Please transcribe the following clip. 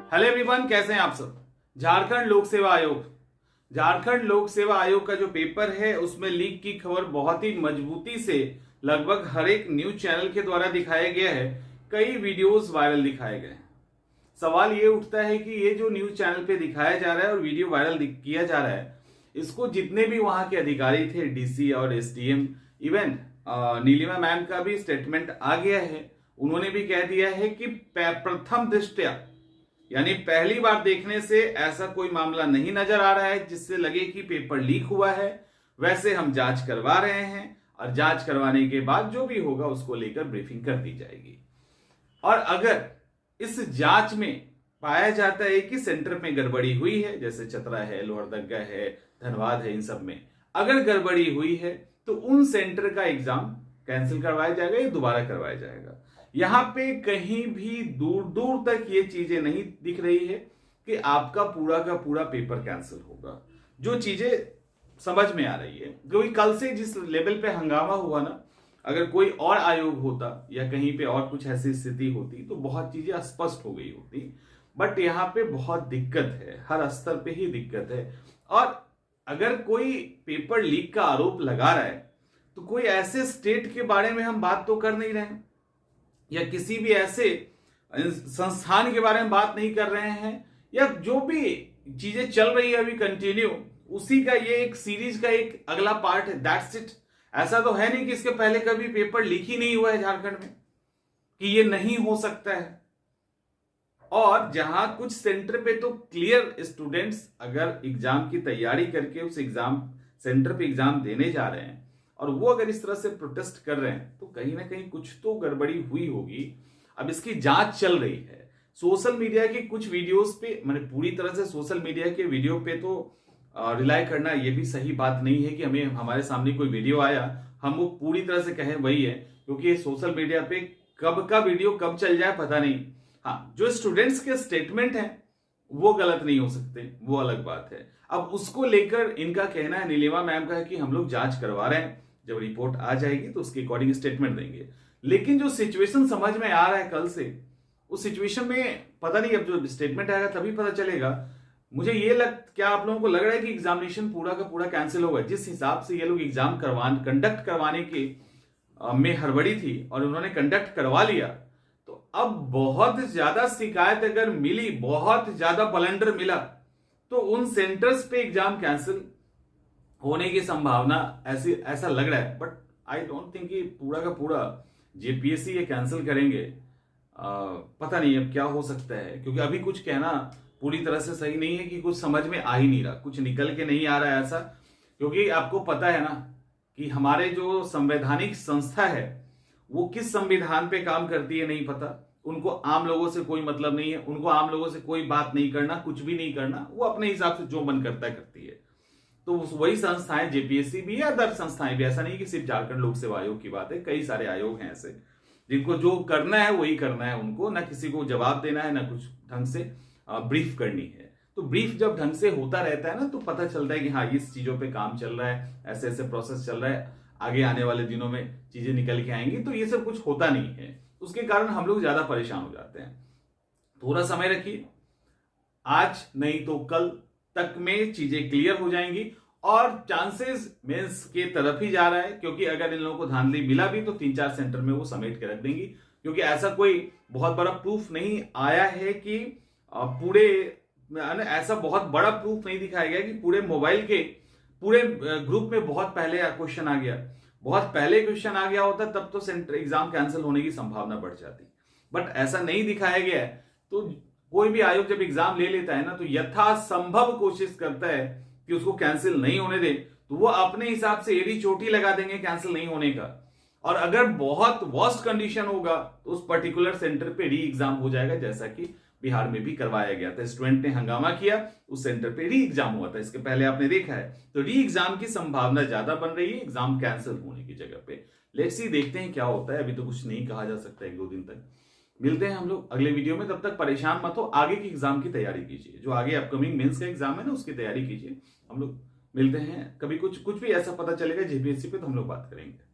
Hello everyone, कैसे हैं आप सब। झारखंड लोक सेवा आयोग का जो पेपर है उसमें लीक की खबर बहुत ही मजबूती से लगभग हर एक न्यूज चैनल के द्वारा दिखाया गया है। कई वीडियोस वायरल दिखाए गए हैं। सवाल ये उठता है कि ये जो न्यूज चैनल पे दिखाया जा रहा है और वीडियो वायरल किया जा रहा है, इसको जितने भी वहां के अधिकारी थे, डीसी और एसडीएम, इवन नीलिमा मैम का भी स्टेटमेंट आ गया है। उन्होंने भी कह दिया है कि प्रथम दृष्टया यानी पहली बार देखने से ऐसा कोई मामला नहीं नजर आ रहा है जिससे लगे कि पेपर लीक हुआ है। वैसे हम जांच करवा रहे हैं और जांच करवाने के बाद जो भी होगा उसको लेकर ब्रीफिंग कर दी जाएगी। और अगर इस जांच में पाया जाता है कि सेंटर में गड़बड़ी हुई है, जैसे चतरा है, लोहरदगा है, धनबाद है, इन सब में अगर गड़बड़ी हुई है तो उन सेंटर का एग्जाम कैंसिल करवाया जाएगा या दोबारा करवाया जाएगा। यहां पे कहीं भी दूर दूर तक ये चीजें नहीं दिख रही है कि आपका पूरा का पूरा पेपर कैंसिल होगा। जो चीजें समझ में आ रही है, क्योंकि कल से जिस लेवल पे हंगामा हुआ ना, अगर कोई और आयोग होता या कहीं पे और कुछ ऐसी स्थिति होती तो बहुत चीजें स्पष्ट हो गई होती। बट यहाँ पे बहुत दिक्कत है, हर स्तर पे ही दिक्कत है। और अगर कोई पेपर लीक का आरोप लगा रहा है तो कोई ऐसे स्टेट के बारे में हम बात तो कर नहीं रहे हैं या किसी भी ऐसे संस्थान के बारे में बात नहीं कर रहे हैं, या जो भी चीजें चल रही है अभी कंटिन्यू, उसी का ये एक सीरीज का एक अगला पार्ट है। That's it. ऐसा तो है नहीं कि इसके पहले कभी पेपर लीक ही नहीं हुआ है झारखंड में, कि ये नहीं हो सकता है। और जहां कुछ सेंटर पे तो क्लियर स्टूडेंट्स अगर एग्जाम की तैयारी करके उस एग्जाम सेंटर पे एग्जाम देने जा रहे हैं और वो अगर इस तरह से प्रोटेस्ट कर रहे हैं तो कहीं ना कहीं कुछ तो गड़बड़ी हुई होगी। अब इसकी जांच चल रही है। सोशल मीडिया के कुछ वीडियोस पे, मैंने पूरी तरह से सोशल मीडिया के वीडियो पे तो रिलाई करना ये भी सही बात नहीं है कि हमें हमारे सामने कोई वीडियो आया हम वो पूरी तरह से कहें वही है, क्योंकि ये सोशल मीडिया पे कब का वीडियो कब चल जाए पता नहीं। हाँ, जो स्टूडेंट्स के स्टेटमेंट हैं वो गलत नहीं हो सकते, वो अलग बात है। अब उसको लेकर इनका कहना है, नीलिमा मैम का है कि हम लोग जांच करवा रहे हैं, जब रिपोर्ट आ जाएगी तो उसके अकॉर्डिंग स्टेटमेंट देंगे। लेकिन जो सिचुएशन समझ में आ रहा है कल से, उस सिचुएशन में पता नहीं, अब जो स्टेटमेंट आएगा तभी पता चलेगा। मुझे ये क्या आप लोगों को लग रहा है कि एग्जामिनेशन पूरा का पूरा कैंसिल होगा? जिस हिसाब से ये लोग एग्जाम कंडक्ट करवाने के में हड़बड़ी थी और उन्होंने कंडक्ट करवा लिया, तो अब बहुत ज्यादा शिकायत अगर मिली, बहुत ज्यादा ब्लंडर मिला, तो उन सेंटर्स पे एग्जाम कैंसिल होने की संभावना ऐसा लग रहा है। बट आई डोंट थिंक कि पूरा का पूरा जेपीएससी ये कैंसिल करेंगे। पता नहीं अब क्या हो सकता है, क्योंकि अभी कुछ कहना पूरी तरह से सही नहीं है कि कुछ समझ में आ ही नहीं रहा, कुछ निकल के नहीं आ रहा है ऐसा। क्योंकि आपको पता है ना कि हमारे जो संवैधानिक संस्था है वो किस संविधान पे काम करती है नहीं पता। उनको आम लोगों से कोई मतलब नहीं है, उनको आम लोगों से कोई बात नहीं करना, कुछ भी नहीं करना, वो अपने हिसाब से जो मन करता है करती है। तो वही संस्थाएं, जेपीएससी भी है, अदर संस्थाएं भी, ऐसा नहीं कि सिर्फ झारखंड लोक सेवा आयोग की बात है। कई सारे आयोग हैं ऐसे जिनको जो करना है वही करना है, उनको ना किसी को जवाब देना है, ना कुछ ढंग से ब्रीफ करनी है। तो ब्रीफ जब ढंग से होता रहता है ना तो पता चलता है कि हाँ इस चीजों पे काम चल रहा है, ऐसे ऐसे प्रोसेस चल रहा है, आगे आने वाले दिनों में चीजें निकल के आएंगी। तो ये सब कुछ होता नहीं है, उसके कारण हम लोग ज्यादा परेशान हो जाते हैं। थोड़ा समय रखिए, आज नहीं तो कल तक में चीजें क्लियर हो जाएंगी और चांसेस मेंस के तरफ ही जा रहा है। क्योंकि अगर इन लोगों को धांधली मिला भी तो 3-4 सेंटर में वो समेट के रख देंगी, क्योंकि ऐसा कोई बहुत बड़ा प्रूफ नहीं आया है कि पूरे ऐसा बहुत बड़ा प्रूफ नहीं दिखाया गया कि पूरे मोबाइल के पूरे ग्रुप में बहुत पहले क्वेश्चन आ गया। बहुत पहले क्वेश्चन आ गया होता तब तो सेंटर एग्जाम कैंसिल होने की संभावना बढ़ जाती, बट ऐसा नहीं दिखाया गया है। तो कोई भी आयोग जब एग्जाम ले लेता है ना तो यथासंभव कोशिश करता है कि उसको कैंसिल नहीं होने दे। तो वो अपने हिसाब से एड़ी चोटी लगा देंगे कैंसिल नहीं होने का। और अगर बहुत वर्स्ट कंडीशन होगा तो उस पर्टिकुलर सेंटर पे री एग्जाम हो जाएगा, जैसा कि बिहार में भी करवाया गया था। स्टूडेंट ने हंगामा किया, उस सेंटर पे री एग्जाम हुआ था, इसके पहले आपने देखा है। तो री एग्जाम की संभावना ज्यादा बन रही है एग्जाम कैंसिल होने की जगह पे। लेट्स सी, देखते हैं क्या होता है। अभी तो कुछ नहीं कहा जा सकता, 1-2 दिन तक। मिलते हैं हम लोग अगले वीडियो में, तब तक परेशान मत हो, आगे की एग्जाम की तैयारी कीजिए। जो आगे अपकमिंग मेंस का एग्जाम है ना उसकी तैयारी कीजिए। हम लोग मिलते हैं, कभी कुछ भी ऐसा पता चलेगा जेपीएससी पे तो हम लोग बात करेंगे।